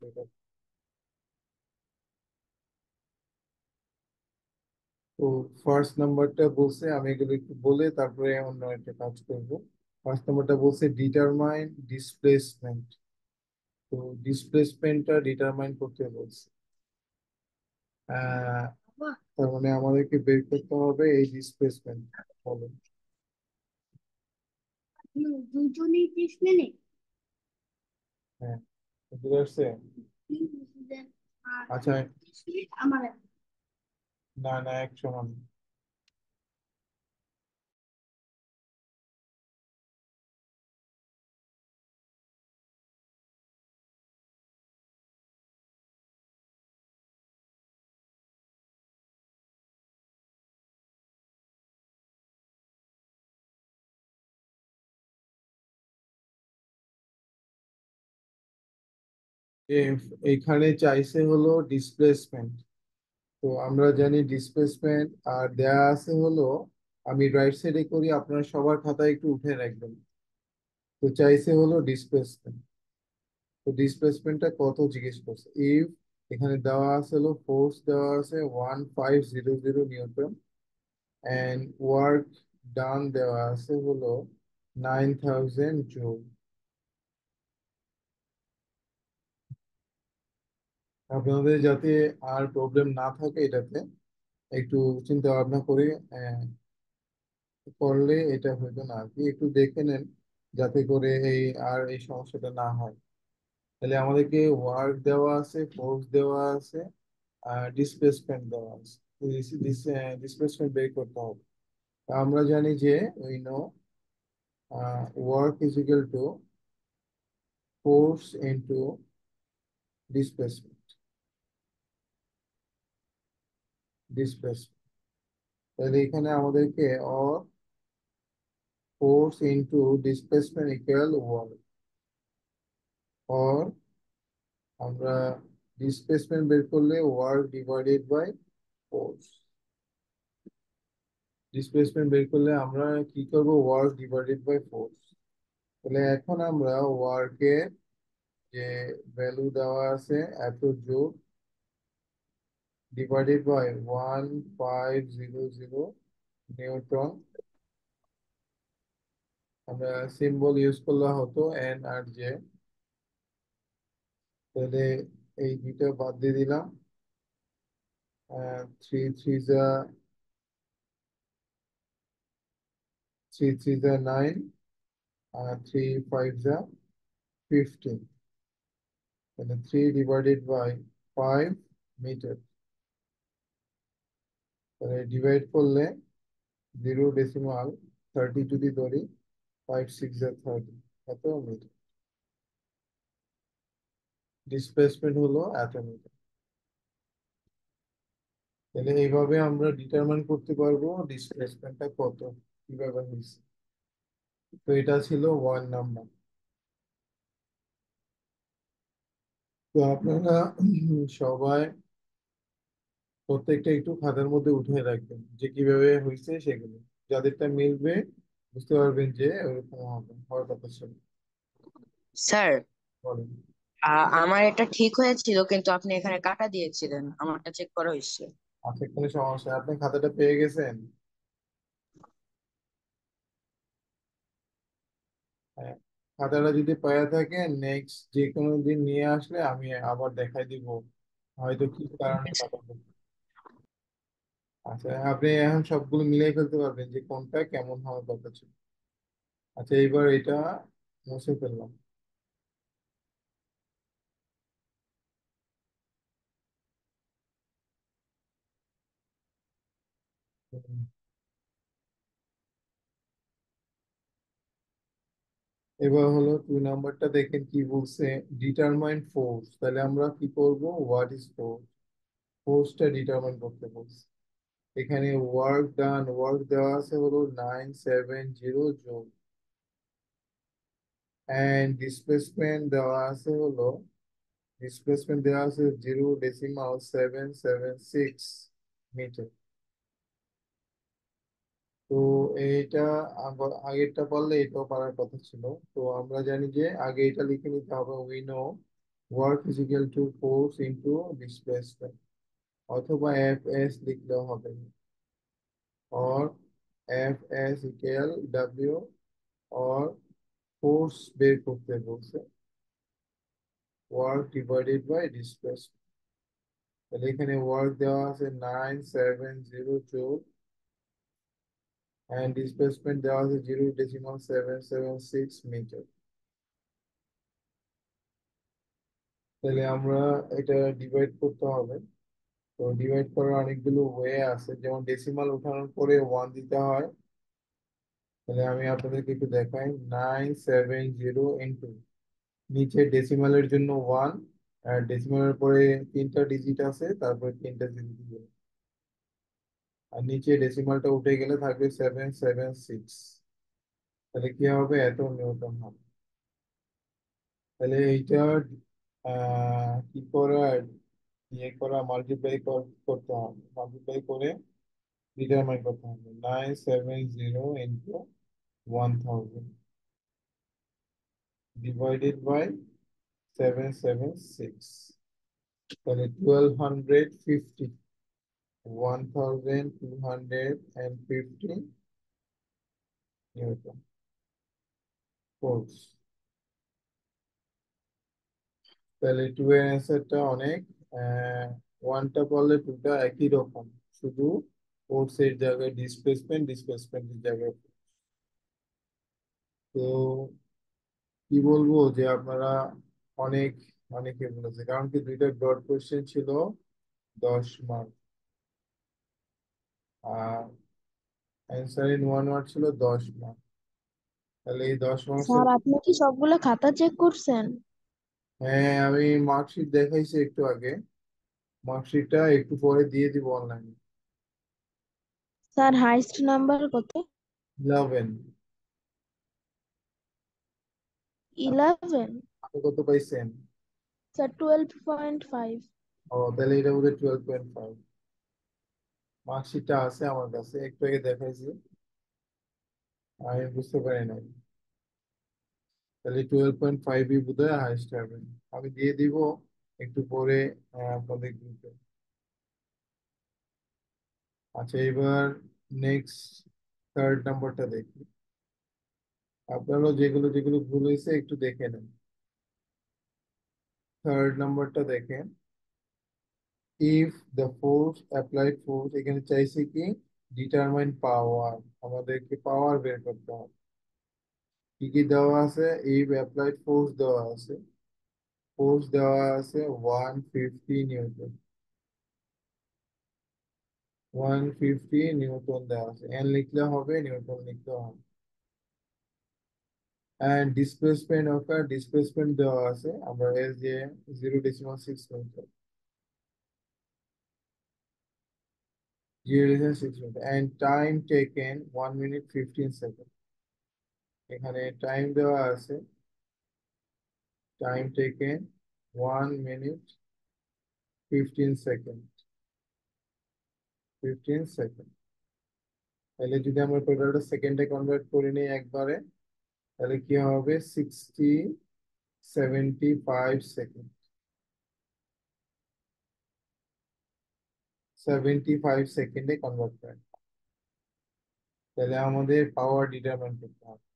এটা। তো ফার্স্ট নাম্বারটা বলছে, আমি এগুলো একটু বলে তারপরে অন্য একটা কাজ করব। ফার্স্ট নাম্বারটা বলছে ডিটারমাইন ডিসপ্লেসমেন্ট। তো ডিসপ্লেসমেন্টটা ডিটারমাইন করতে বলছে। আহ তার মানে আমাদেরকে বের করতে হবে এই ডিসপ্লেসমেন্ট। বলো। দুজনেই 30 মিনিট। হ্যাঁ, বুঝতে পারছে? আর আচ্ছা। 30 মিনিট আমার। না না, এক সমান। এখানে চাইছে হলো ডিসপ্লেসমেন্ট। তো আমরা জানি ডিসপ্লেসমেন্ট, আর দেয়া আছে হলো, আমি রাইট সাইডে করি, আপনারা সবার খাতায় একটু উঠে রাখবেন। তো চাইছে হলো ডিসপ্লেসমেন্ট। তো ডিসপ্লেসমেন্টটা কত জিজ্ঞেস করছে। ইফ এখানে দেওয়া আছে হলো ফোর্স দেওয়া আছে 1500 নিউটন, এন্ড ওয়ার্ক ডান দেওয়া আছে হলো 9000 জুল। আপনাদের যাতে আর প্রবলেম না থাকে এটাতে, একটু চিন্তা ভাবনা করে করলে এটা হইতো না আর কি। একটু দেখে নেন যাতে করে এই সমস্যাটা না হয়। তাহলে আমাদেরকে ওয়ার্ক দেওয়া আছে, ফোর্স দেওয়া আছে, আর ডিসপ্লেসমেন্ট দেওয়া আছে। ডিসপ্লেসমেন্ট বের করতে হবে। তা আমরা জানি যে we know work is equal to force into displacement. Displacement, তাহলে এখানে আমাদেরকে force into displacement equal work, or আমরা ডিসপ্লেসমেন্ট বের করলে work divided by force. Displacement বের করলে আমরা কি করব, ওয়ার্ক ডিভাইডেড বাই ফোর্স। তাহলে এখন আমরা ওয়ার্কের যে ভ্যালু দেওয়া আছে এত জুল ডিভাইডেড বাই 1500 নিউটন, আমরা সিম্বল ইউজ করলে হতো এন আর জে। তাহলে এই দুইটা বাদ দিয়ে দিলাম। থ্রি থ্রি যা থ্রি থ্রি যা 9, আর 3 5 যা 15। তাহলে 3 ডিভাইডেড বাই 5 মিটার। তাহলে ডিভাইড করলে 0.30 যদি ধরি, 5 6 যা 30, এত মিটার। ডিসপ্লেসমেন্ট হলো এত মিটার। তাহলে এইভাবে আমরা ডিটারমাইন করতে পারবো ডিসপ্লেসমেন্টটা কত, কিভাবে হয়েছে। তো এটা ছিল 1 নাম্বার। তো আপনারা সবাই প্রত্যেকটা একটু খাতার মধ্যে উঠে রাখবেন যে কিভাবে হয়েছে সেগুলো। যাদেরটা মিলবে বুঝতে পারবেন যে ওরকম হবে, হওয়ার কথা ছিল। স্যার, বলেন। আমার এটা ঠিক হয়েছিল কিন্তু আপনি এখানে কাটা দিয়েছিলেন, আমারটা চেক করা হয়েছে। আচ্ছা, কোনো সমস্যা, আপনি খাতাটা পেয়ে গেছেন? হ্যাঁ, খাতাটা যদি পাওয়া থাকে নেক্সট যে কোনো দিন নিয়ে আসলে আমি আবার দেখাই দিব হয়তো কি কারণে খাতা পেলো। আচ্ছা, আপনি এখন সবগুলো মিলিয়ে ফেলতে পারবেন যে কোনটা কেমন হওয়ার কথা ছিল। আচ্ছা, এইবার এটা মুছে ফেললাম। হুম। এবার হলো 2 নাম্বারটা, দেখেন কি বলছে। ডিটারমাইন ফোর্স, তাহলে আমরা কি করব, হোয়াট ইজ ফোর্স। ফোর্সটা ডিটারমাইন করতে বলছে। এখানে ওয়ার্ক দেওয়া আছে হলো 970 জুল, এন্ড ডিসপ্লেসমেন্ট দেওয়া আছে 0.776 মিটার। তো এইটা আগেরটা পারলে এটাও পারার কথা ছিল। তো আমরা জানি যে আগে এটা লিখে নিতে হবে, we know work is equal to force into displacement, অথবা এফ এস লিখলেও হবে, or F S equal W, or force বের করতে বলছে, ওয়ার্ক ডিভাইডেড বাই ডিসপ্লেসমেন্ট। তাহলে এখানে ওয়ার্ক দেওয়া আছে 970 জুল, and displacement দেওয়া আছে 0.776 মিটার। তাহলে আমরা এটা ডিভাইড করতে হবে। তো ডিভাইড করার অনেকগুলো ওয়ে আছে, যেমন ডেসিমাল উঠানোর পরে 1 দিতে হয়। তাহলে আমি আপনাদেরকে একটু দেখাই, 970 ইন্টু, নিচে ডেসিমালের জন্য 1, আর ডেসিমালের পরে 3টা ডিজিট আছে, তারপরে 3টা ডিজিট দিবে। আর নিচে ডেসিমালটা উঠে গেলে থাকবে 776। তাহলে কি হবে, এত নিউটন হবে। তাহলে এইটা কি করা, ইয়ে করা, মাল্টিপ্লাই করতে হবে, মাল্টিপ্লাই করে ডিটারমাইন করতে হবে, 970 ইন্টু 1000 ডিভাইডেড বাই 776, তাহলে 1250, 1250 নিউটন ফোর্স। তাহলে টু এর অ্যান্সারটা অনেক, ওয়ানটা পড়লে টুটা একই রকম, শুধু ফোর্স এর জায়গায় ডিসপ্লেসমেন্ট, ডিসপ্লেসমেন্টের জায়গায়। তো কি বলবো যে আপনারা অনেক, অনেকে বলেছে, কারণ কি দুইটা ব্রড কোশ্চেন ছিল, 10 মার্ক, আর অ্যান্সার ইন 1 ওয়ার্ড ছিল 10 মার্ক। তাহলে এই 10 মার্কসের, স্যার আপনি কি সবগুলো খাতা চেক করছেন? হ্যাঁ আমি মার্কশিট দেখাইছি একটু আগে, মার্কশিটটা একটু পরে দিয়ে দিব অনলাইনে। স্যার হাইস্ট নাম্বার কত? 11। 11? আপনি কত পাইছেন? স্যার 12.5। ও তাহলে এটা বোধহয় 12.5। মার্কশিটটা আছে আমার কাছে, একটু আগে দেখাইছি, আমি বুঝতে পারি নাই। তাহলে 12.5ই বোধহয় হাইস্ট হবে। আমি দিয়ে দিব একটু পরে আপনাদের গ্রুপে। আচ্ছা, এবার নেক্সট থার্ড নাম্বারটা দেখি। আপনারও যেগুলো যেগুলো ভুল হয়েছে একটু দেখে নেন। থার্ড নাম্বারটা দেখেন, if the force applied force, এখানে চাইছে কি ডিটারমাইন পাওয়ার, আমাদেরকে পাওয়ার বের করতে হবে। কি কি দেওয়া আছে, ইফ অ্যাপ্লাইড ফোর্স দেওয়া আছে, ফোর্স দেওয়া আছে 150 নিউটন, 150 নিউটন দেওয়া আছে, এন লিখলে হবে, নিউটন লিখলে হবে। এন্ড ডিসপ্লেসমেন্ট অফ ডিসপ্লেসমেন্ট দেওয়া আছে, আমরা এস দিয়ে 0.6 metre, 0.6 metre, and time taken 1 minute 15 second. এখানে টাইম দেওয়া আছে, time taken 1 minute 15 second, 15 second. তাহলে যদি আমরা টোটালটা সেকেন্ডে কনভার্ট করে নিই একবারে, তাহলে কি হবে, 75 সেকেন্ড, 75 সেকেন্ডে কনভার্ট করে। তাহলে আমাদের পাওয়ার ডিটারমাইন করতে হবে।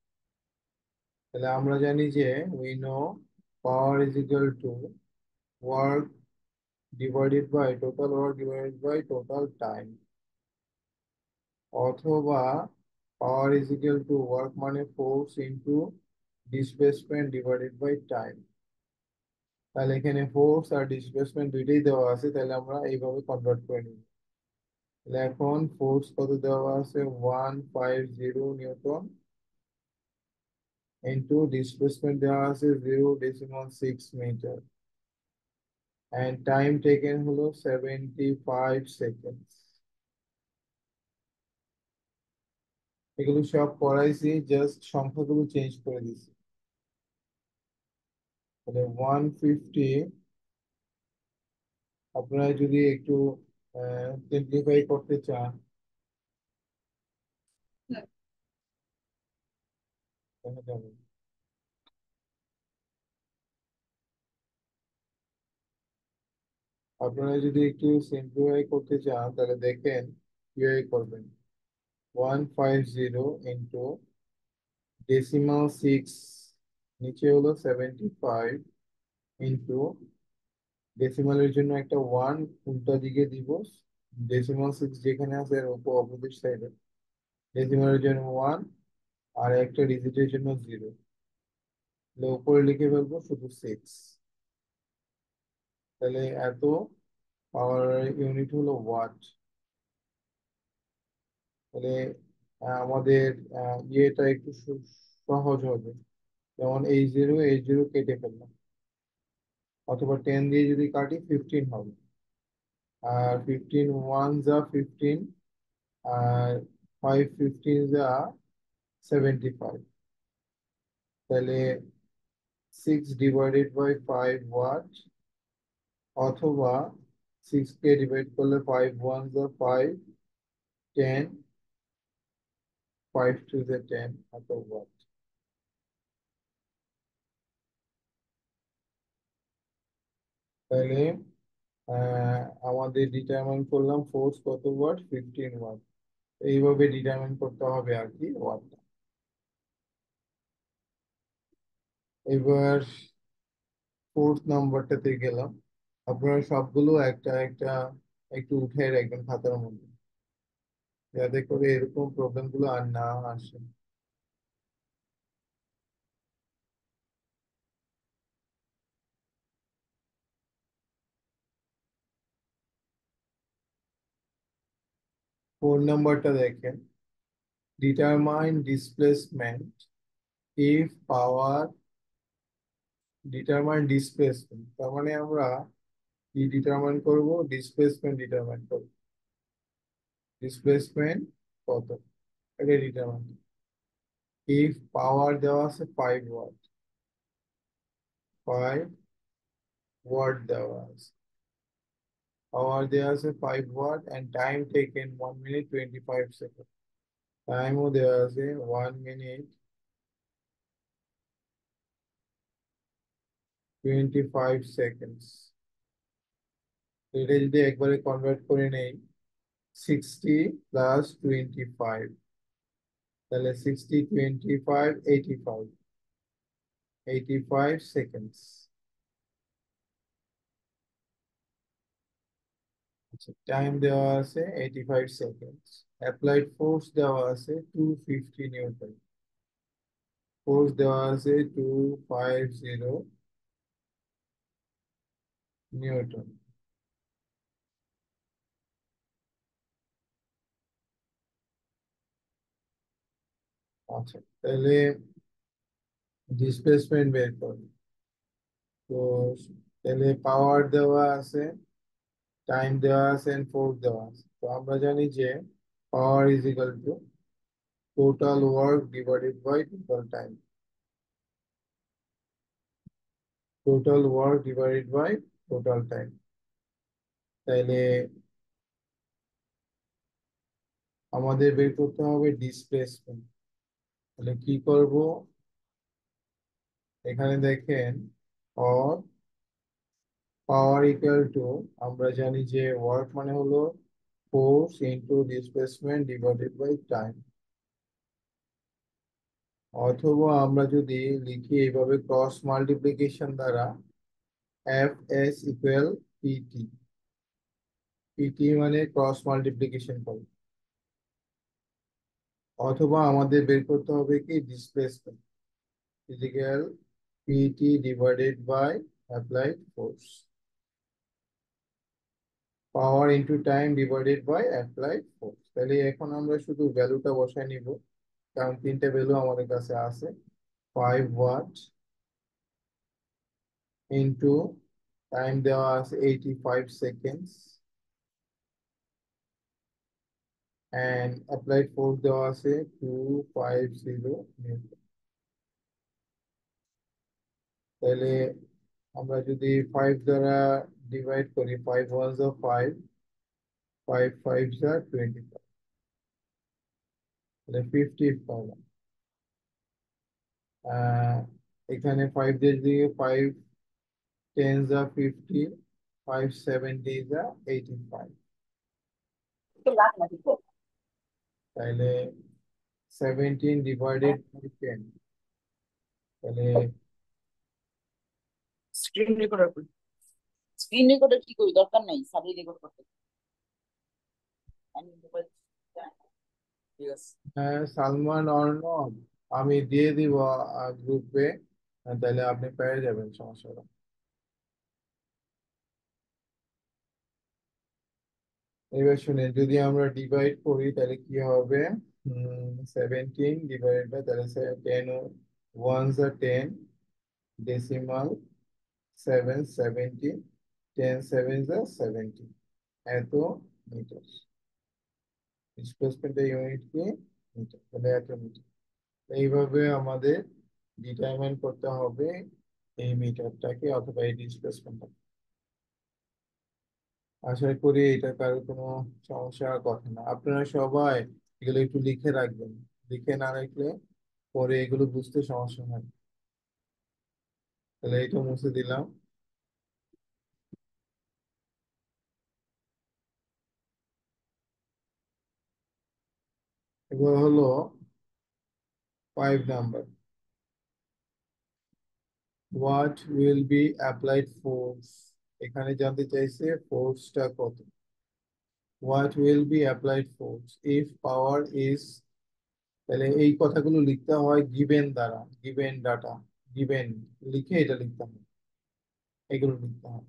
তাহলে আমরা জানি যে we know power is equal to work divided by total work divided by total time, অথবা power is equal to work মানে force into displacement divided by time. তাহলে এখানে ফোর্স আর ডিসপ্লেসমেন্ট দুইটাই দেওয়া আছে, তাহলে আমরা এইভাবে কনভার্ট করে নিব। তাহলে এখন ফোর্স কত দেওয়া আছে, 150 নিউটন, ইনটু ডিসপ্লেসমেন্ট দেওয়া আছে 0.6 মিটার, and time taken হলো 75 seconds। এগুলো সব করাইছি, জাস্ট সংখ্যাগুলো চেঞ্জ করে দিছি। তাহলে 150, আপনারা যদি একটু সিম্পলিফাই করতে চান, তাহলে যাবেন। আপনারা যদি একটু সিম্পলিফাই করতে চান তাহলে দেখেন কিভাবে করবেন। 150 ইন্টু ডেসিমাল 6, নিচে হলো 75, ইন্টু ডেসিমালের জন্য একটা 1 উল্টা দিকে দিব, ডেসিমাল 6 যেখানে আছে এর উপর অপোজিট সাইডে, ডেসিমালের জন্য 1 আর একটা ডিজিটের জন্য 0, উপরে লিখে ফেলবো শুধু 6। তাহলে এত পাওয়ার ইউনিট হলো ওয়াট। তাহলে আমাদের ইয়েটা একটু সহজ হবে, যেমন এই জিরো কেটে ফেললাম, অথবা 10 দিয়ে যদি কাটি 15 হবে, আর 15 ওয়ান যা 15, আর 5 15 যা 75। তাহলে 6/5 ওয়াট, অথবা 6 কে ডিভাইড করলে 5 ওয়ান যা 5, 10, 5 টু যা 10, এত ওয়াট। তাহলে আমাদের ডিটারমাইন করলাম ফোর্স কত ওয়াট, 15 ওয়াট। এইভাবে ডিটারমাইন করতে হবে আর কি ওয়াটটা। এবার ফোর্থ নাম্বারটাতে গেলাম। আপনারা সবগুলো একটা একটা একটু উঠে রাখবেন খাতার মধ্যে, যাতে করে এরকম প্রবলেম গুলো আর না আসে। 4 নাম্বারটা দেখেন, determine displacement if power, determine displacement তার মানে আমরা কি ডিটারমাইন করব, ডিসপ্লেসমেন্ট ডিটারমাইন করব। ডিসপ্লেসমেন্ট কত এটা ডিটারমাইন। ইফ পাওয়ার দেওয়া আছে 5 ওয়াট, 5 ওয়াট দেওয়া আছে, পাওয়ার দেওয়া আছে 5 watt, and time taken 1 minute 25 seconds, টাইমও দেওয়া আছে 1 minute 25 seconds। এটা যদি একবারে কনভার্ট করে নেই, 60 প্লাস 25, তাহলে 60 25 85, 85 seconds। আচ্ছা, টাইম দেওয়া আছে 85 সেকেন্ডস, অ্যাপ্লাইড ফোর্স দেওয়া আছে 250 নিউটন, ফোর্স দেওয়া আছে 250 নিউটন। আচ্ছা, তাহলে ডিসপ্লেসমেন্ট বের করব। তো তাহলে পাওয়ার দেওয়া আছে, টাইম দেওয়া আছে, এন্ড ফোর্স দেওয়া আছে। তো আমরা জানি যে power is equal to total work divided by total time, total work divided by total time. তাইলে আমাদের বের করতে হবে ডিসপ্লেসমেন্ট। তাহলে কি করব, এখানে দেখেন অর পাওয়ার ইকুয়াল টু, আমরা জানি যে ওয়ার্ক মানে হলো force into displacement divided by time, অথবা আমরা যদি লিখি এইভাবে ক্রস মাল্টিপ্লিকেশন দ্বারা, F S equal PT, PT মানে ক্রস মাল্টিপ্লিকেশন করব, অথবা আমাদের বের করতে হবে কি displacement physical PT divided by applied force, power into time divided by applied force. তাহলে এখন আমরা শুধু ভ্যালুটা বসায় নিব, কারণ তিনটে ভ্যালু আমাদের কাছে আছে। 5 ওয়াট ইন্টু টাইম দেওয়া আছে 85 সেকেন্ডস, and applied force দেওয়া আছে 250 নিউটন। তাহলে আমরা যদি 5 দ্বারা ডিভাইড করি, 5 ওয়ান যা 5, 5 5 যা 25, তাহলে 50 পাবো। এখানে 5 দিয়ে যদি 5 10 যা 50, 570 is 85. তাহলে 17 divided by 10, তাহলে স্ক্রিন রেকর্ডার স্ক্রিন রেকর্ডার কি করি, দরকার নাই, সাবই রেকর্ড করতে। আমি মোবাইল, ঠিক আছে। সালমান অর্ণব আমি দিয়ে দিব গ্রুপে, তাহলে আপনি পেয়ে যাবেন, সমস্যা নেই। এবার শুনে, যদি আমরা ডিভাইড করি তাহলে কি হবে? 17 ডিভাইডেড বাই, তাহলে 10 ওয়ান্স আর 10, ডেসিমাল 7 70, 10 7 70, এত মিটার। ডিসপ্লেসমেন্টের ইউনিট কি? মিটার, তাহলে এত মিটার। এইভাবে আমাদের ডিটারমাইন করতে হবে এই মিটারটাকে অথবা এই ডিসপ্লেসমেন্টটাকে। আশা করি এটা কারো কোনো সমস্যার কথা না। আপনারা সবাই এগুলো একটু লিখে রাখবেন, লিখে না রাখলে পরে এগুলো বুঝতে সমস্যা হয়। তাহলে এটা মুছে দিলাম। এবার হলো 5 number, what will be applied force. এখানে জানতে চাইছে ফোর্সটা কত। What will be applied force if power is, তাহলে এই কথাগুলো লিখতে হয় গিভেন দ্বারা, গিভেন ডাটা, গিভেন লিখে এটা লিখতে হয়, এগুলো লিখতে হয়।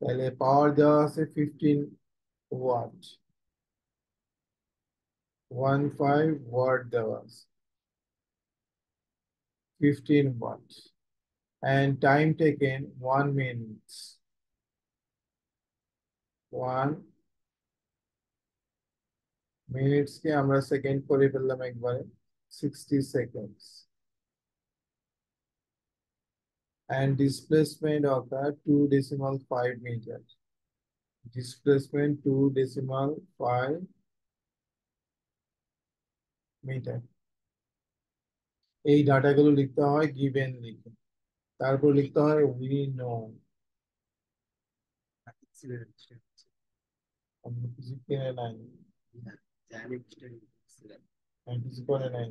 তাহলে পাওয়ার দেওয়া আছে 15 ওয়াট, 15 ওয়াট দেওয়া আছে, 15 watt, and time taken 1 minute, 1 minutes কে আমরা সেকেন্ড করে ফেললাম একবারে, 60 seconds, and displacement of the 2.5 meter, displacement 2.5 meter। এই ডাটাগুলো লিখতে হয় গিভেন লিখে, তারপর লিখতে হয় উই নো। কিছু কিনে নাই, কিছু করে নাই।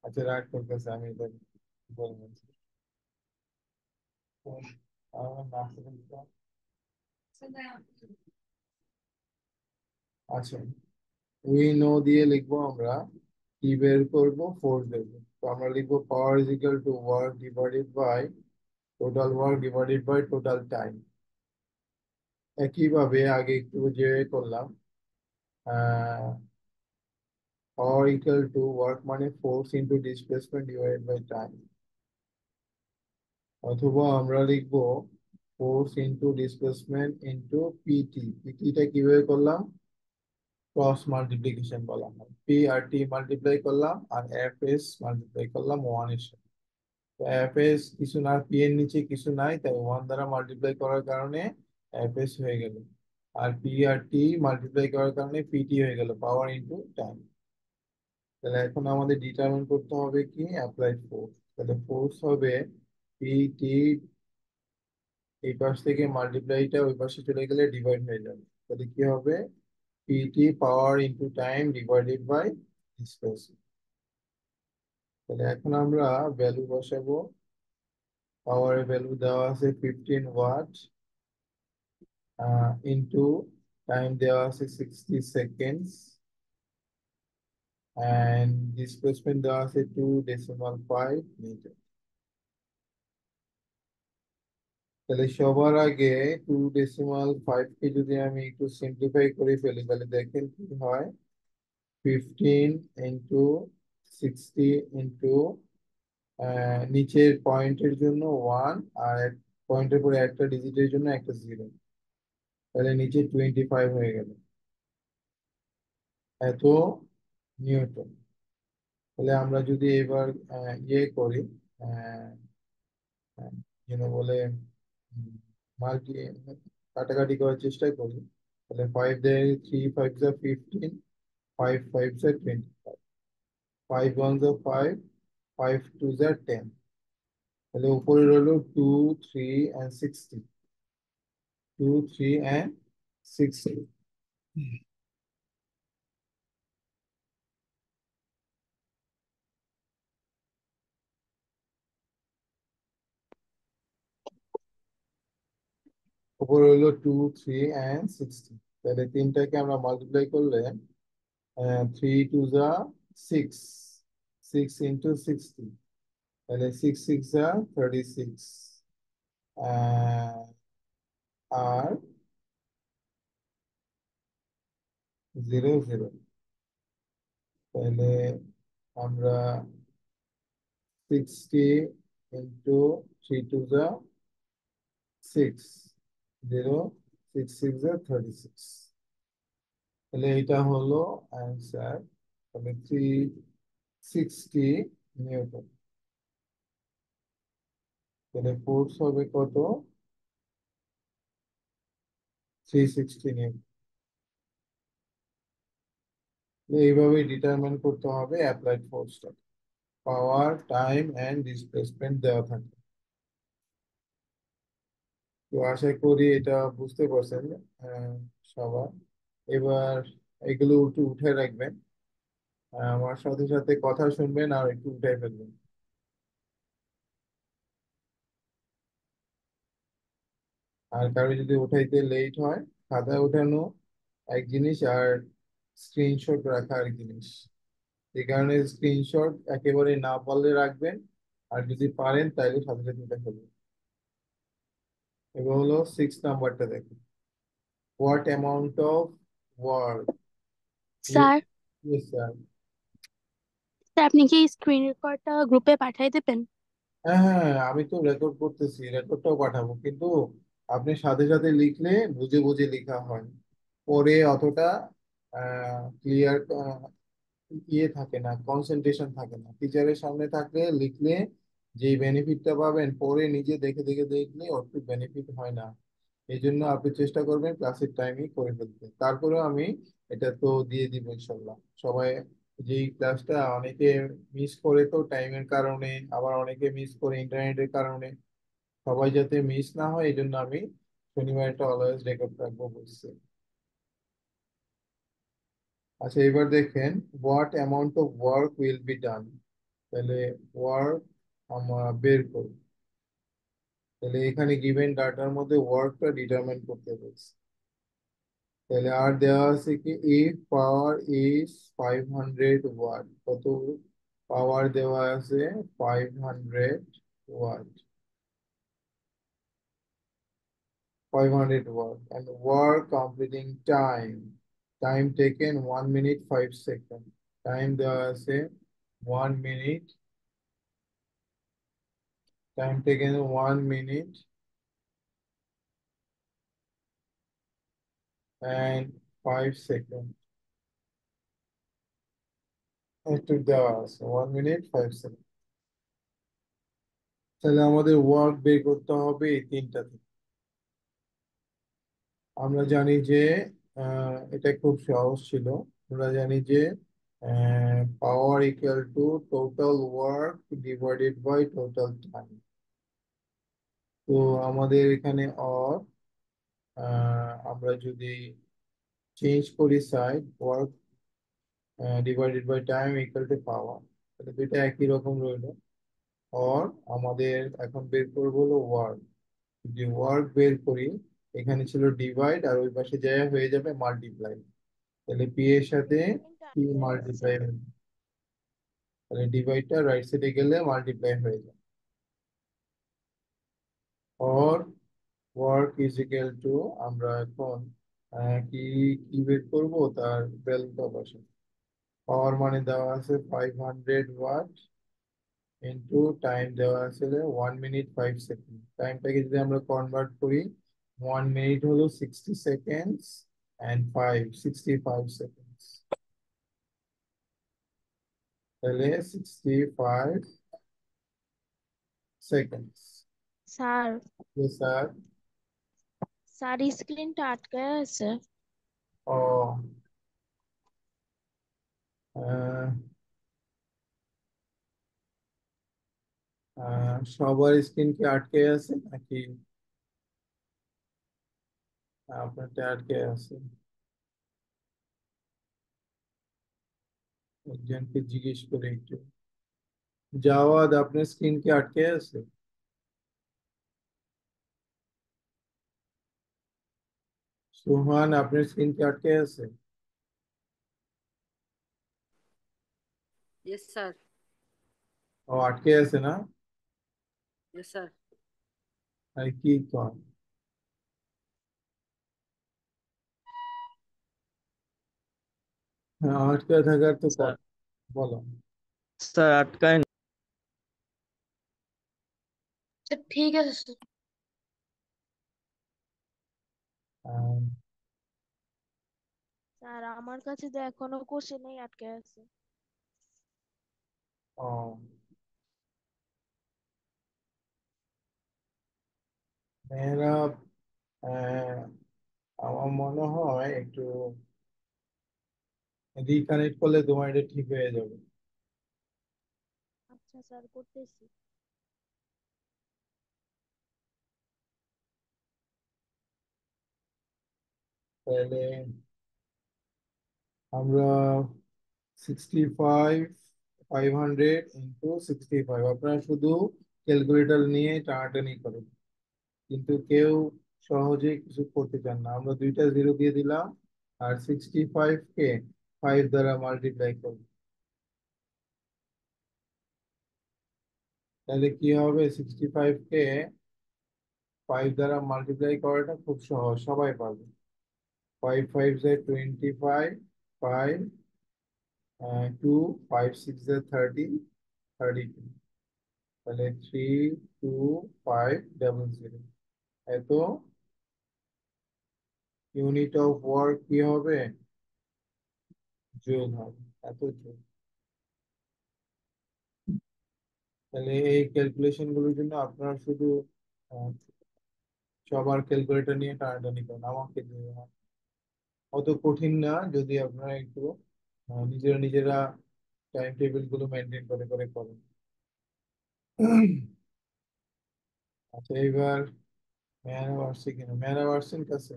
আচ্ছা রাগ করতেছে, আমি এটা বলবো। আমার নাম আচ্ছা, উই নো দিয়ে লিখবো আমরা, কি বের করবো? ফোর্স দেবো। তো আমরা লিখবো power is equal to work divided by total work divided by total time. একইভাবে আগে একটু যে করলাম, পাওয়ার ইকুয়াল টু ওয়ার্ক মানে force into displacement divided by time, অথবা আমরা লিখবো force into displacement into PT. পিটিটা কিভাবে করলাম? ক্রস মাল্টিপ্লিকেশন বলা হয়। পি আর টি মাল্টিপ্লাই করলাম আর এফ এস মাল্টিপ্লাই করলাম 1 এর সাথে। তো এফ এস কিছু না, পি এর নিচে কিছু নাই, তাই 1 দ্বারা মাল্টিপ্লাই করার কারণে এফ এস হয়ে গেল, আর পি আর টি মাল্টিপ্লাই করার কারণে পিটি হয়ে গেল, পাওয়ার ইন্টু টাইম। তাহলে এখন আমাদের ডিটারমিন করতে হবে কি? Applied force. তাহলে ফোর্স হবে পিটি, এই পাশ থেকে মাল্টিপ্লাইটা ওই পাশে চলে গেলে ডিভাইড হয়ে যাবে। তাহলে কি হবে? PT power into time divided by space. তাহলে এখন আমরা ভ্যালু বসাবো। পাওয়ারের ভ্যালু দেওয়া আছে 15 ওয়াট, ইন্টু টাইম দেওয়া আছে 60 সেকেন্ডস, and displacement দেওয়া আছে 2.5 মিটার। তাহলে সবার আগে 2.5 কে যদি আমি একটু সিম্পলিফাই করে ফেলি, তাহলে দেখেন কি হয়। 15 ইন্টু 60 ইন্টু নিচের পয়েন্টের জন্য 1, আর পয়েন্টের পরে একটা ডিজিটের জন্য একটা 0, তাহলে নিচে 25 হয়ে গেল, এত নিউটন। তাহলে আমরা যদি এবার ইয়ে করি, বলে মাল্টি কাটাকাটি করার চেষ্টা করি, তাহলে 5 দিয়ে 3 5 যা 15, 5 5 যা 25, 5 1 যা 5, 5 2 যা 10, তাহলে উপরে রইলো 2, 3 and 60, 2, 3 and 60। উপরে হলো 2, 3 and 60। তাহলে তিনটাকে আমরা মাল্টিপ্লাই করলে 3 টু যা 6, 6 ইন্টু 60, তাহলে 6 6 যা 36, আর 0 0। তাহলে আমরা 60 ইন্টু 3 টু যা 6, 0, 6 6 যা 36। তাহলে এটা হলো অ্যান্সার। তাহলে 360 নিউটন। তাহলে ফোর্স হবে কত? 360 নিউটন। এইভাবেই ডিটারমিন করতে হবে অ্যাপ্লাইড ফোর্সটা। পাওয়ার, টাইম এন্ড ডিসপ্লেসমেন্ট দেওয়া থাকে। তো আশা করি এটা বুঝতে পারছেন সবাই। এবার এগুলো একটু উঠে রাখবেন, আমার সাথে সাথে কথা শুনবেন আর একটু উঠে ফেলবেন। আর কারো যদি উঠাইতে লেট হয়, খাতায় উঠানো এক জিনিস আর স্ক্রিনশট রাখা এক জিনিস। এই কারণে স্ক্রিনশট একেবারে না পারলে রাখবেন, আর যদি পারেন তাহলে সাথে সাথে উঠে ফেলবেন। এবার হলো 6 নাম্বারটা দেখুন। What amount of work? Sir yes sir. Sir আপনি কি স্ক্রিন রেকর্ডটা গ্রুপে পাঠিয়ে দেবেন? হ্যাঁ হ্যাঁ হ্যাঁ, আমি তো রেকর্ড করতেছি, রেকর্ডটাও পাঠাবো, কিন্তু আপনি সাথে সাথে লিখলে বুঝে বুঝে লেখা হয়, পরে অতটা ক্লিয়ার ইয়ে থাকে না, কনসেন্ট্রেশন থাকে না। টিচারের সামনে থাকলে লিখলে যে বেনিফিটটা পাবেন, পরে নিজে দেখে দেখে দেখলে অত বেনিফিট হয় না। এই জন্য আপনি চেষ্টা করবেন ক্লাসের টাইমই করে ফেলতে। তারপরেও আমি এটা তো দিয়ে দিব ইনশাল্লাহ। সবাই যেই ক্লাসটা অনেকে মিস করে তো টাইমের কারণে, আবার অনেকে মিস করে ইন্টারনেটের কারণে, সবাই যাতে মিস না হয় এই জন্য আমি শনিবারটা অলওয়েজ রেকর্ড রাখবো বলছি। আচ্ছা এবার দেখেন, what amount of work will be done. তাহলে ওয়ার্ক আমরা বের করি। তাহলে এখানে গিভেন ডাটার মধ্যে ওয়ার্কটা ডিটারমাইন করতে বলছি। তাহলে আর দেওয়া আছে কি, ইফ পাওয়ার ইজ 500 ওয়াট, কত পাওয়ার দেওয়া আছে? 500 watt, 500 watt. and work completing time, time taken 1 minute 5 second, time দেওয়া আছে 1 minute, time taken 1 minute and 5 second, একটু দেওয়া আছে 1 minute 5 second। তাহলে আমাদের ওয়ার্ক বের করতে হবে এই তিনটা থেকে। আমরা জানি যে এটা খুব সহজ ছিল। আমরা জানি যে power equal to total work divided by total time. তো আমাদের এখানে আমরা যদি চেঞ্জ করি side, work divided by time equal to power, তাহলে দুইটা একই রকম রইলো। অর আমাদের এখন বের করবো হলো ওয়ার্ক। যদি ওয়ার্ক বের করি, এখানে ছিল ডিভাইড আর ওই পাশে যায় হয়ে যাবে মাল্টিপ্লাই। তাহলে পি এর সাথে পি মাল্টিপ্লাই হবে, তাহলে ডিভাইডটা রাইট সাইডে গেলে মাল্টিপ্লাই হয়ে যায়। Or work is equal to, আমরা এখন কি কি বের করবো তার ভ্যালুটা বসাবো। পাওয়ার মানে দেওয়া আছে 500 ওয়াট, ইন্টু টাইম দেওয়া আছে 1 মিনিট 5 সেকেন্ড। টাইমটাকে যদি আমরা কনভার্ট করি, 1 মিনিট হলো 60 সেকেন্ডস অ্যান্ড 65 সেকেন্ডস। তাহলে 65 সেকেন্ডস। Sir, sir. স্যার স্ক্রিনটা আটকায় আছে। ও আহ, সবার স্ক্রিন কি আটকে আছে নাকি আপনারটা আটকে আছে? একজনকে জিজ্ঞেস করে একটু। জাওয়াদ, আপনার স্ক্রিন কি আটকে আছে? সুহান, আপনার স্ক্রিন কি আটকে আছে? Yes, sir. ও, আটকে আছে না? Yes, sir. আর কি কন? হ্যাঁ, আটকে থাকার তো স্যার বলো। স্যার আটকায় না। আচ্ছা, ঠিক আছে স্যার। আহ, স্যার আমার কাছে তো এখনো কোশ্চেনেই আটকে আছে। ও, মেহরাব, আহ, আমার মনে হয় একটু রিকানেক্ট করলে তোমার এটা ঠিক হয়ে যাবে। আচ্ছা স্যার, করতেছি। তাহলে আমরা 500 আপনারা শুধু ক্যালকুলেটর নিয়ে টানাটানি করেন, কিন্তু কেউ সহজে কিছু করতে চান না। আমরা দুইটা জিরো দিয়ে দিলাম আর 65 কে 5 দ্বারা মাল্টিপ্লাই করব। তাহলে কি হবে? 65 কে 5 দ্বারা মাল্টিপ্লাই করাটা খুব সহজ, সবাই পারবে। 5 5 × 25, 5 2, 5 6 30, 32। তাহলে 32500। এত ইউনিট অফ ওয়ার্ক কি হবে? জুল হবে। এত জুল। তাহলে এই ক্যালকুলেশন গুলোর জন্য আপনারা শুধু আহ, সবার ক্যালকুলেটর নিয়ে টানাটানি করেন, আমাকে দিয়ে না। অত কঠিন না যদি আপনারা একটু নিজেরা নিজেরা টাইম টেবিল গুলো মেনটেন করে করে করেন। আচ্ছা, এইবার মেয়ারা আসছে কিনা? মেয়ারা আসছেন কাছে?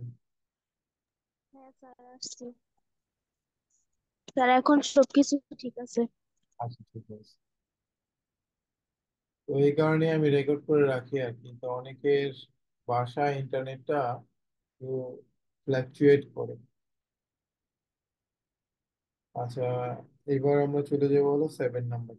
হ্যাঁ স্যার, আসছি। স্যার এখন সবকিছু ঠিক আছে। আচ্ছা, ঠিক আছে। তো এই কারণে আমি রেকর্ড করে রাখি আর কি। তো অনেকের বাসায় ইন্টারনেটটা একটু ফ্ল্যাকচুয়েট করে। আচ্ছা, এবার আমরা চলে যাবো হলো 7 নম্বর।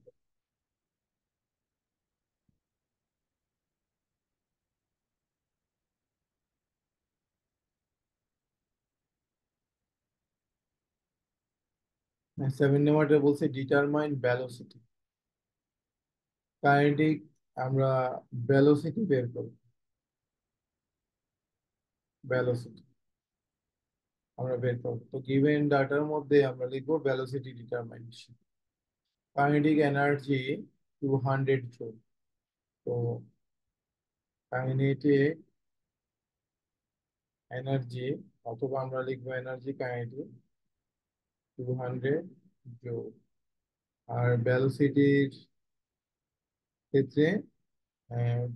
7 নম্বরটা বলছে ডিটারমাইন ভ্যালোসিটি। কাইনেটিক, আমরা ভ্যালোসিটি বের করব। ভ্যালোসিটি আমরা বের করব, তো গিভেন ডাটার মধ্যে আমরা লিখবো velocity determination. Kinetic energy 200 joule. তো কাইনেটিক এনার্জি, অথবা আমরা লিখবো এনার্জি কাইনেটিক 200 জুল। আর ভ্যালোসিটির ক্ষেত্রে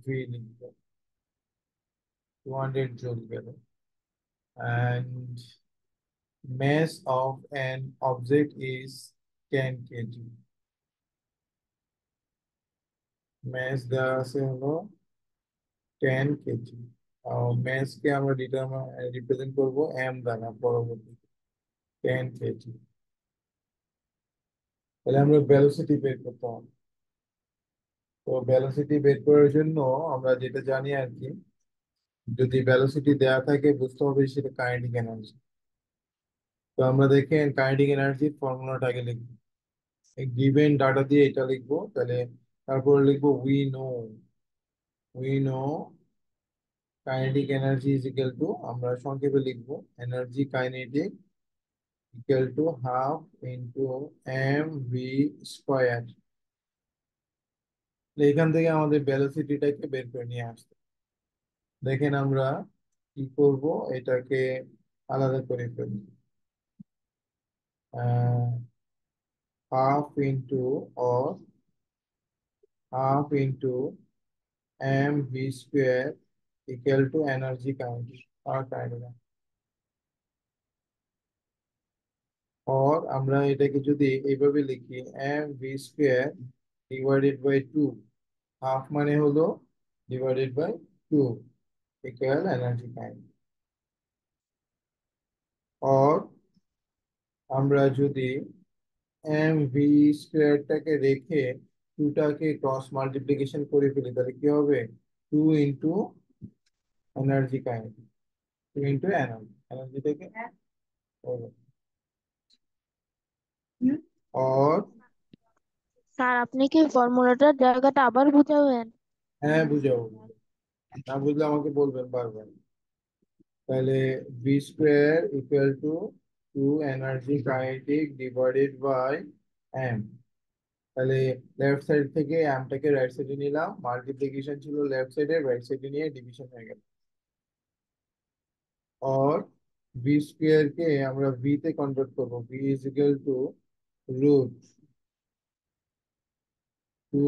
ভি লিখবো, 200 জুল গেল। And mass of an object is 10 kg. mass দেওয়া আছে হলো 10 কেজি। mass কে আমরা রিপ্রেজেন্ট করব m দ্বারা পরবর্তী 10 কেজি। তাহলে আমরা ভেলোসিটি বের করতে হবে। তো ভেলোসিটি বের করার জন্য আমরা যেটা জানি আর কি, যদি ভেলোসিটি দেওয়া থাকে বুঝতে হবে সেটা কাইনেটিক এনার্জি। তো আমরা দেখেন কাইনেটিক এনার্জির ফর্মুলাটাকে লিখবো, গিভেন ডাটা দিয়ে এটা লিখবো। তাহলে তারপর লিখবো we know kinetic energy is equal to, আমরা সংক্ষেপে লিখবো energy kinetic equal to half into M V square. এখান থেকে আমাদের ভেলোসিটিটাকে বের করে নিয়ে আসতে, দেখেন আমরা কি করব, এটাকে আলাদা করে ফেলব। Half into, or half into M V square equal to energy kinetic আর কাইনেটিক। और আমরা এটাকে যদি এইভাবে লিখি M V square divided by two, half মানে হলো divided by two equal energy kinetic. और আমরা যদি এম ভি স্কোয়ারটাকে রেখে টুটাকে ক্রস মাল্টিপ্লিকেশন করে ফেলি তাহলে কি হবে? Two into energy kinetic, two into energy, এনার্জিটাকে और স্যার আপনি কি ফর্মুলাটার জায়গাটা আবার বুঝাবেন? হ্যাঁ বুঝাবো, না বুঝলে আমাকে বলবেন বারবার। তাহলে V square equal to two energy kinetic divided by M. তাহলে লেফট সাইড থেকে এমটাকে রাইট সাইডে নিলাম, মাল্টিপ্লিকেশন ছিল লেফট সাইডে, রাইট সাইডে নিয়ে ডিভিশন হয়ে গেল। और ভি স্কোয়ার কে আমরা ভি তে কনভার্ট করবো, V is equal to root two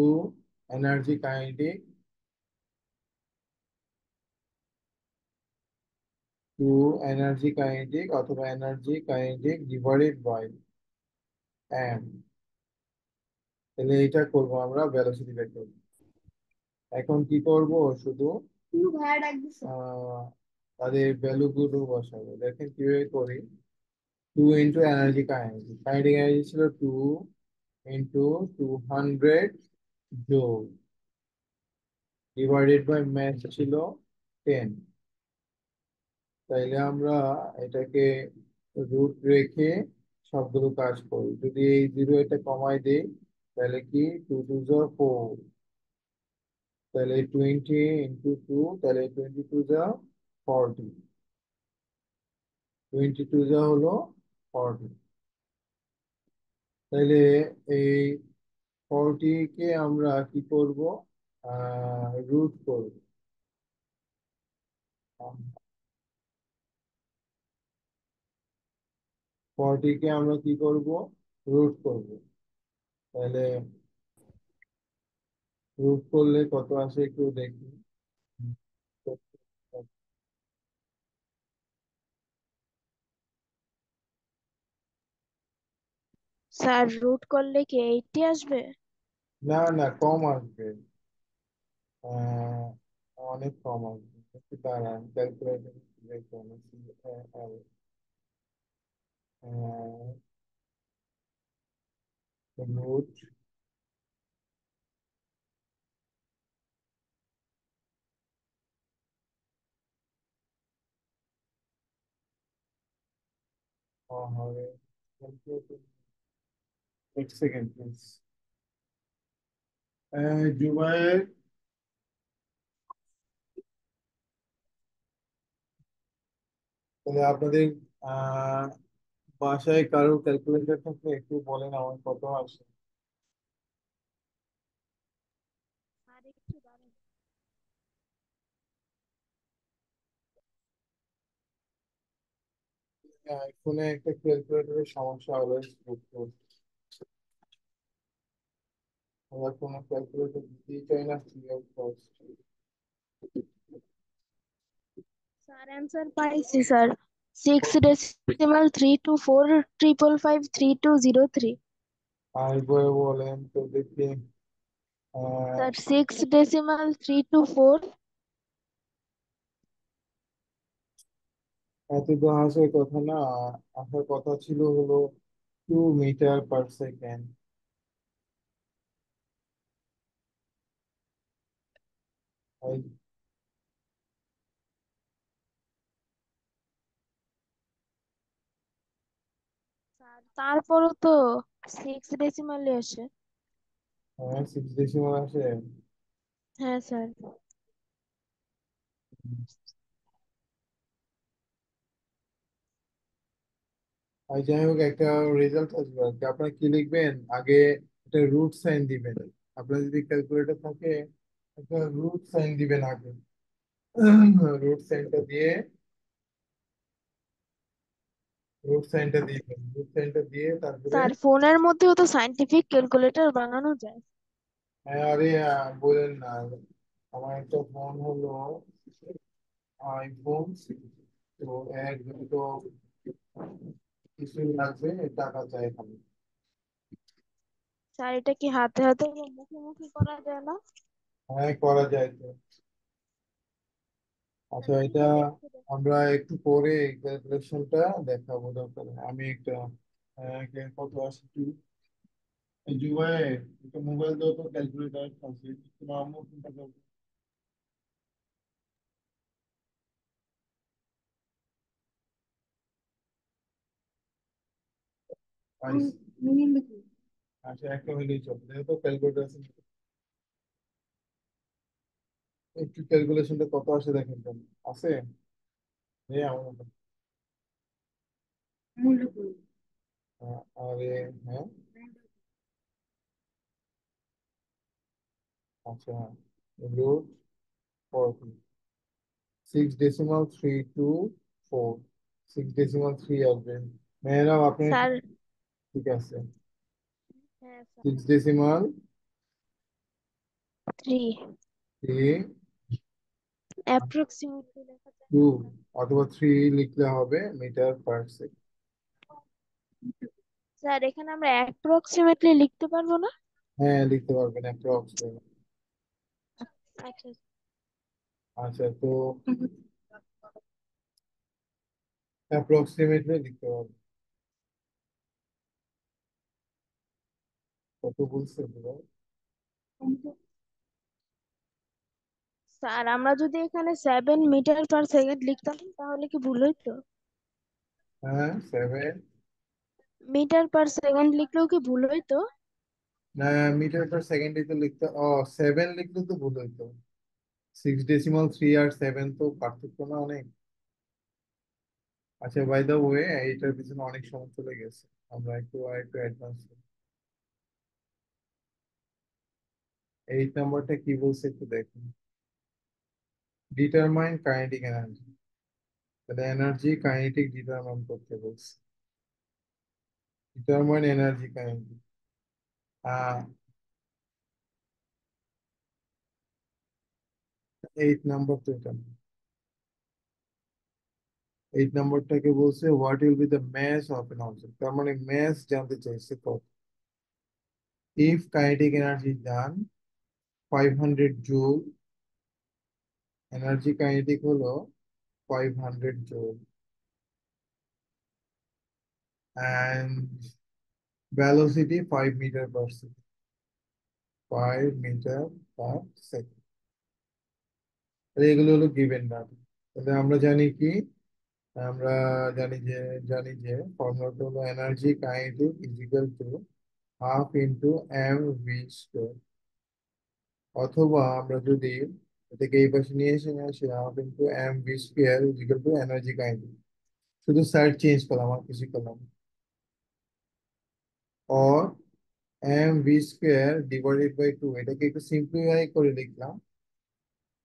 energy kinetic two energy kinetic অথবা energy kinetic divided by M. তাহলে এটা করবো আমরা ভেলোসিটি বের করবো। এখন কি করব, শুধু কিন্তু ভাড়া ডাক দিছে। তাদের ভ্যালু গুলো বসাবো। দেখেন কিভাবে করি। Two into energy kinetic, kinetic energy ছিল two into 200 joule divided by mass ছিল 10। তাইলে আমরা এটাকে রুট রেখে সবগুলো কাজ করি। যদি এই জিরো এটা কমাই দেই তাহলে কি, টু টু জা 4, তাহলে 20 ইন্টু টু, তাহলে 22 যা 40, 22 যা হলো 40। তাহলে এই 40 কে আমরা কি করব, রুট করব। 40 কে আমরা কি করব, রুট করব। তাহলে রুট করলে কত আসে একটু দেখি। স্যার রুট করলে কি 80 আসবে? না না, কম আসবে, আহ, অনেক কম আসবে। একটু দাঁড়ান, ক্যালকুলেটর রুট হবে, এক সেকেন্ড প্লিজ। জুবাইর, তাহলে আপনাদের আহ বাসায় কারো ক্যালকুলেটর থাকলে একটু বলেন আমার কত আসে। স্যার একটু দাঁড়ান। ফোনে একটা ক্যালকুলেটরের সমস্যা হলে আমরা কোনো ক্যালকুলেটর দিতেই চাই না free of cost. Sir answer পাইছি স্যার, 6.3245553 আর বয়ে বলেন তো দেখি। আহ স্যার 6.324। এত তো আসার কথা না, আসার কথা ছিল হলো 2 মিটার পার সেকেন্ড। স্যার তারপরও তো 6 ডেসিমালে আসে। হ্যাঁ 6 ডেসিমাল আসে। হ্যাঁ স্যার। আর যাই হোক, একটা রেজাল্ট আসবে আর কি। আপনারা কি লিখবেন আগে, একটা রুট সাইন দিবেন। আপনার যদি ক্যালকুলেটর থাকে একটা রুট সাইন দিবেন আগে। রুট সাইনটা দিয়ে, রুট সাইনটা দিয়ে তারপরে স্যার ফোনের মধ্যেও তো সাইন্টিফিক ক্যালকুলেটর বানানো যায়। হ্যাঁ, আরে বলেন না, আমার একটা ফোন হলো আইফোন, তো এক দুটো কিছুই লাগবে, টাকা চাই খালি। স্যার এটা কি হাতে হাতে বা মুখে মুখে করা যায় না? হ্যাঁ, করা যায় তো। আচ্ছা, স্যার এটা কিভাবে একটু আমরা একটু পরে ক্যালকুলেশনটা দেখাবো, দরকার নেই। আমি একটা কত আছে কি এই যুগায় একটা মোবাইল দাও তো, ক্যালকুলেটর আছে তোমার আম্মু কোনটা দাও? পাইস। আচ্ছা, একটা হইলেই চলবে, যেহেতু ক্যালকুলেটর আছে। একটু ক্যালকুলেশনটা কত আসে দেখেন তো। আছে এই আমার মতো। আরে হ্যাঁ, আচ্ছা, রুট 6.324, 6.3 আসবে। মেয়েরাও আপনি স্যার। ঠিক আছে। হ্যাঁ স্যার। 3 6.3 অ্যাপ্রক্সিমেটলি লেখা যায় টু, না স্যার? অথবা 3 লিখলে হবে মিটার পার সেকেন্ড। স্যার এখানে আমরা অ্যাপ্রক্সিমেটলি লিখতে পারবো না? হ্যাঁ, লিখতে পারবেন অ্যাপ্রক্স। আচ্ছা। আচ্ছা, তো অ্যাপ্রক্সিমেটলি লিখতে পারবেন। কত বলছে এগুলো? স্যার আমরা যদি এখানে 7 মিটার পার সেকেন্ড লিখতাম তাহলে কি ভুল হইতো? হ্যাঁ, 7। মিটার পার সেকেন্ড লিখলেও কি ভুল হইতো? না, মিটার পার সেকেন্ডে তো লিখতে, 7 লিখলে তো ভুল হইতো। 6.3 আর 7 তো পার্থক্য না অনেক। আচ্ছা, বাই দ্য ওয়ে, এইটার পিছনে অনেক সময় চলে গেছে। আমরা একটু অ্যাডভান্স। 8 নাম্বারটা কি বলছে একটু দেখুন। Determine kinetic energy. তাহলে এনার্জি কাইনেটিক ডিটারমাইন করতে বলছে। Determine energy kinetic. Ah 8 number তো এটা না। 8 নাম্বারটাকে বলছে what will be the mass of an object, তার মানে ম্যাস জানতে চাইছে কত। If kinetic energy done 500 joule, energy kinetic হলো 500 joule, and velocity 5 meter per second, 5 meter per second. এগুলো হলো গিভেন ডাটা। তাহলে আমরা জানি কি, আমরা জানি যে ফর্মুলাটা হলো energy kinetic is equal to half into M V square, অথবা আমরা যদি এটাকে এই পাশে নিয়ে এসে আসি, half into M V square is equal to energy kinetic. শুধু সাইড চেঞ্জ করলাম আর কিছু করলাম, or M V square divided by 2, এটাকে একটু সিম্পলিফাই করে লিখলাম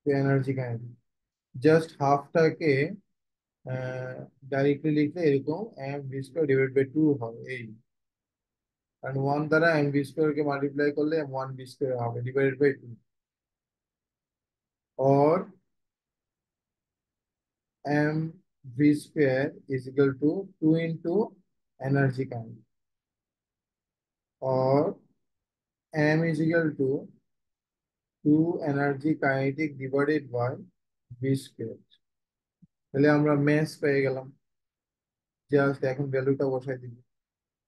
এনার্জি কাইনেটিক। জাস্ট হাফটাকে ডাইরেক্টলি লিখলে এরকম M V square divide by 2 হয় এই, কারণ 1 দ্বারা এম ভি স্কোয়ার কে মাল্টিপ্লাই করলে 1 ভি স্কোয়ার হবে divided by 2, or M V square is equal to 2 into energy kinetic, or M is equal to 2 energy kinetic divided by V square. তাহলে আমরা mass পেয়ে গেলাম। জাস্ট এখন ভ্যালুটা বসাই দিব।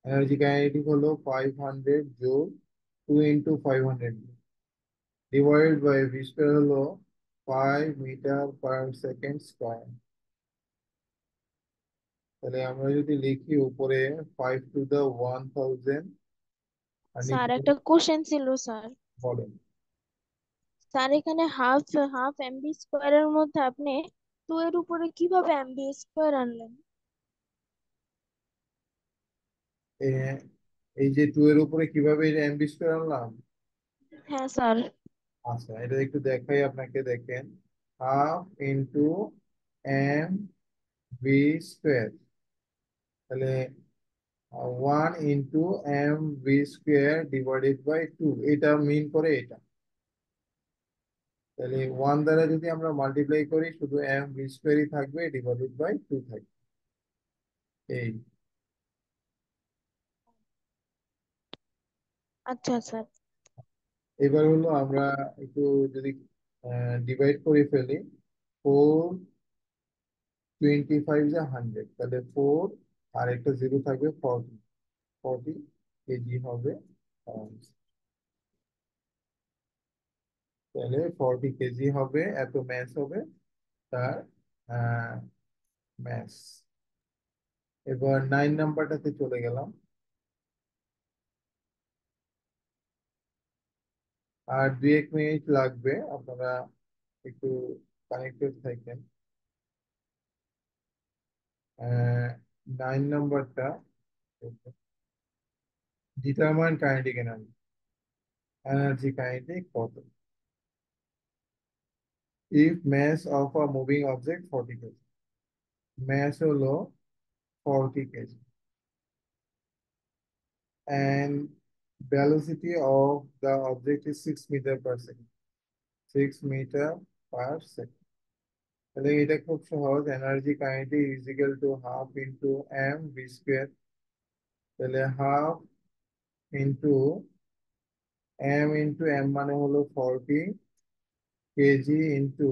এনার্জি কাইনেটিক হলো 500 joule, 2 into 500 divide by V square হলো 5 মিটার পার সেকেন্ড স্কোয়ার। তাহলে আমরা যদি লিখি উপরে 5 টু দা 1000, আর স্যার নিচে একটা কোশ্চেন ছিল স্যার। বলেন। স্যার এখানে হাফ হাফ এমবি স্কোয়ারের মধ্যে আপনি 2 এর উপরে কিভাবে এমবি স্কোয়ার আনলেন? এ- এই যে 2 এর উপরে কিভাবে এম ভি স্কোয়ার আনলাম। হ্যাঁ স্যার। আচ্ছা, এটা একটু দেখাই আপনাকে, দেখেন। Half into M V square, তাহলে 1 into M V square divided by 2, এটা মিন করে এটা। তাহলে 1 দ্বারা যদি আমরা মাল্টিপ্লাই করি শুধু এম ভি স্কোয়ারই থাকবে, ডিভাইডেড বাই 2 থাকবে। এই আচ্ছা স্যার। এবার হলো আমরা একটু যদি ডিভাইড করে ফেলি, 4 25 যা 100, তাহলে 4 আর একটা জিরো থাকবে, 40 40 কেজি হবে pounds। তাহলে 40 কেজি হবে, এত ম্যাস হবে তার ম্যাস। এবার 9 নাম্বারটাতে চলে গেলাম। আর 2-1 মিনিট লাগবে, আপনারা একটু কানেক্টেড থাকেন। 9 নাম্বারটা, determine kinetic energy, energy kinetic কত? If mass of a moving object 40 kg, mass হলো 40 kg, and velocity of the object is 6 meter per second, 6 meter per second। তাহলে এটা খুব সহজ, energy kinetic is equal to half into M V square. তাহলে half into M মানে হলো 40 KG into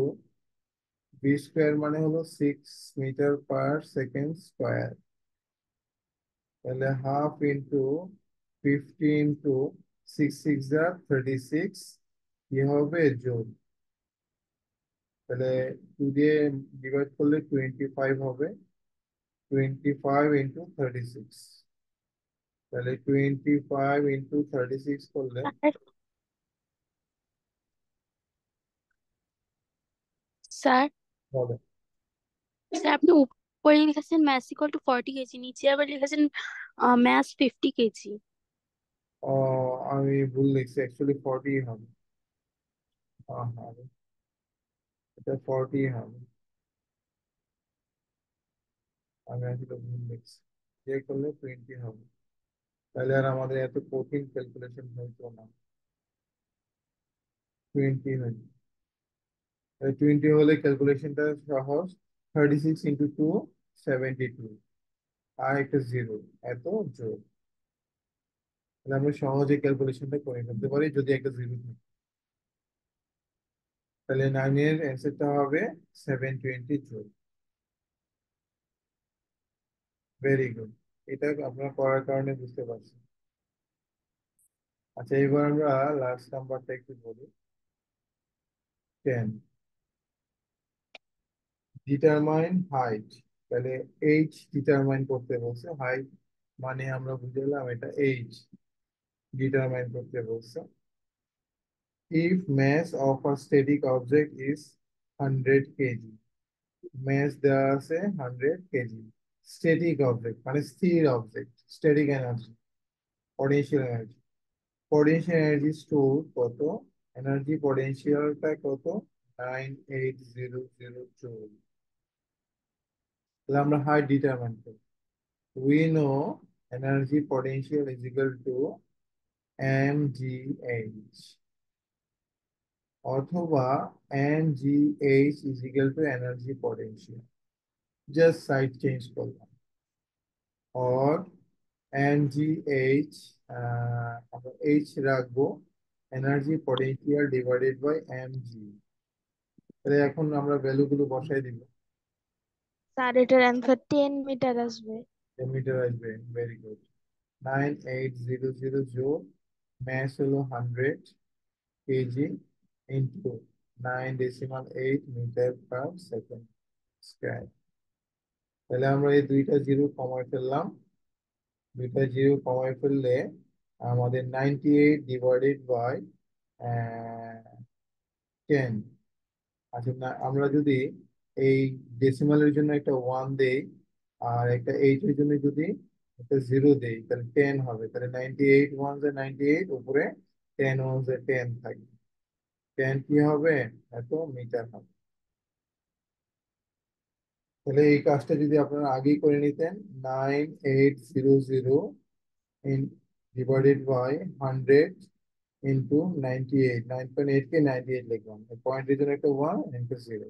V square মানে হলো 6 মিটার পার সেকেন্ড স্কোয়ার। তাহলে হাফ ইন্টু 50 ইন্টু 6 6 কি হবে জুল। তাহলে 2 দিয়ে ডিভাইড করলে 25 হবে, 25 ইন্টু 36। তাহলে 25 ইন্টু 36 করলে স্যার স্যার হবে। স্যার আপনি উপরে লিখেছেন ম্যাস ইকুয়াল টু 40 কেজি, নিচে আবার লিখেছেন ম্যাস 50 কেজি। ও, আমি ভুল লিখছি, অ্যাকচুয়ালি 40 হবে। হ্যাঁ, এটা 40 হবে, আমি আসলে ভুল লিখছি। যে করলে 20 হবে, তাহলে আর আমাদের এত কঠিন ক্যালকুলেশন হইতো না। 20 হয়ে 20 হলে ক্যালকুলেশনটা সহজ। 36 ইন্টু 2 72, আর একটা জিরো, এত জোর। তাহলে আমরা সহজে ক্যালকুলেশনটা করে ফেলতে পারি যদি একটা জিরো থাকে। তাহলে 9 এর অ্যান্সারটা হবে 720 জোল। ভেরি গুড, এটা আপনারা করার কারণে বুঝতে পারছেন। আচ্ছা, এবার আমরা লাস্ট নাম্বারটা একটু বলি, 10। Determine height. তাহলে এইচ ডিটারমাইন করতে বলছে, হাইট মানে আমরা বুঝলাম এটা এইচ ডিটারমাইন করতে বলছে। If mass of a static object is 100 kg, mass দেওয়া আছে 100 kg, static object মানে স্থির object, static energy, potential energy, potential energy store কত, এনার্জি পটেনশিয়ালটা কত, 9800 জুল। তাহলে আমরা হাইট ডিটারমাইন করি। We know energy potential is equal to mgh, অথবা mgh is equal to energy potential, just side change করলাম, or mgh আমরা h রাখবো, energy potential divided by mg। তাহলে এখন আমরা ভ্যালু গুলো বসাই দিব, স্যার এটার অ্যান্সার 10 মিটার আসবে। মিটার আসবে। ভেরি গুড, 9800 জুল, ম্যাস হলো 100 KG into 9.8 metre per second square. তাহলে আমরা এই দুইটা জিরো কমায় ফেললাম, দুইটা জিরো কমায় ফেললে আমাদের 98 ডিভাইডেড বাই 10। আচ্ছা না, আমরা যদি এই ডেসিমালের জন্য একটা 1 দেই আর একটা 8 এর জন্য যদি একটা জিরো দেই, তাহলে 10 হবে। তাহলে 98 ওয়ান 98, উপরে 10 ওয়ান 10 থাকবে। 10 কি হবে, এত মিটার হবে। তাহলে এই কাজটা যদি আপনারা আগেই করে নিতেন, 9800 ইন ডিভাইডেড বাই 100 ইন্টু 98, 9.8 কে 98 লিখলাম, পয়েন্টের জন্য একটা 1 ইন্টু 0।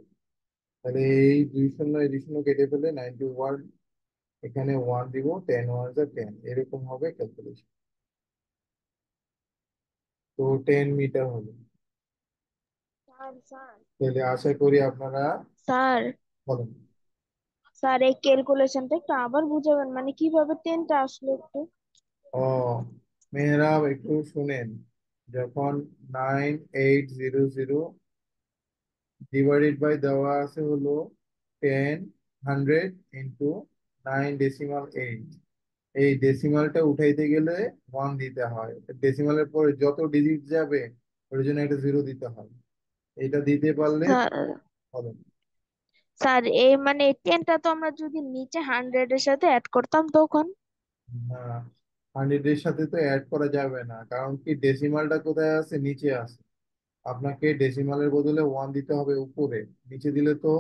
তাহলে এই 2 শূন্য এই 2 শূন্য কেটে ফেলে 91, এখানে 1 দিব, 10 1 যা 10, এরকম হবে ক্যালকুলেশন। তো 10 মিটার হলো। স্যার স্যার তাহলে আশা করি আপনারা স্যার বলেন। স্যার এই ক্যালকুলেশনটা একটু আবার বুঝাবেন, মানে কিভাবে টেনটা আসলো একটু। ও মেহরাব, একটু শুনেন। যখন 9800 ডিভাইডেড বাই দেওয়া আছে হলো 10 100 ইন্টু 9.8, এই ডেসিমালটা উঠাইতে গেলে 1 দিতে হয়। ডেসিমালের পরে যত ডিজিট যাবে ওর জন্য একটা 0 দিতে হয়। এটা দিতে পারলে স্যার হবে। স্যার এই মানে টেনটা তো আমরা যদি নিচে 100 এর সাথে অ্যাড করতাম তখন। না, 100 এর সাথে তো অ্যাড করা যাবে না, কারণ কি ডেসিমালটা কোথায় আছে? নিচে আছে। আপনাকে ডেসিমালের বদলে 1 দিতে হবে উপরে, নিচে দিলে তো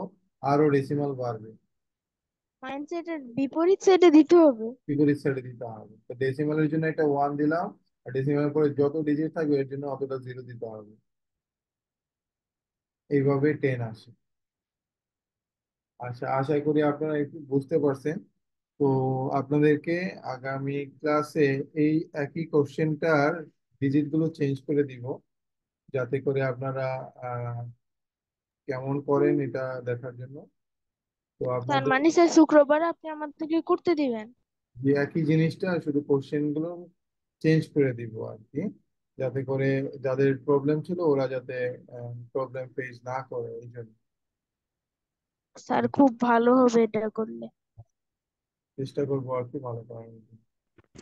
আরো ডেসিমাল বাড়বে। মাইন্ডসেটের বিপরীত সাইডে দিতে হবে। বিপরীত সাইডে দিতে হবে। তো ডেসিমালের জন্য একটা 1 দিলাম, আর ডেসিমালের পরে যত ডিজিট থাকবে এর জন্য অতটা 0 দিতে হবে। এইভাবে 10 আসে। আচ্ছা, আশা করি আপনারা একটু বুঝতে পারছেন। তো আপনাদেরকে আগামী ক্লাসে এই একই কোশ্চেনটার ডিজিট গুলো চেঞ্জ করে দিব, যাতে করে আপনারা আহ, কেমন করেন এটা দেখার জন্য। তো তার আপনাদের মানে স্যার শুক্রবার আপনি আমাদেরকে করতে দিবেন। যে একই জিনিসটা, শুধু কোশ্চেন গুলো চেঞ্জ করে দিব আর কি, যাতে করে যাদের প্রবলেম ছিল ওরা যাতে প্রবলেম ফেস না করে, এই জন্য স্যার খুব ভালো হবে এটা করলে। চেষ্টা করবো আর কি ভালো করার জন্য।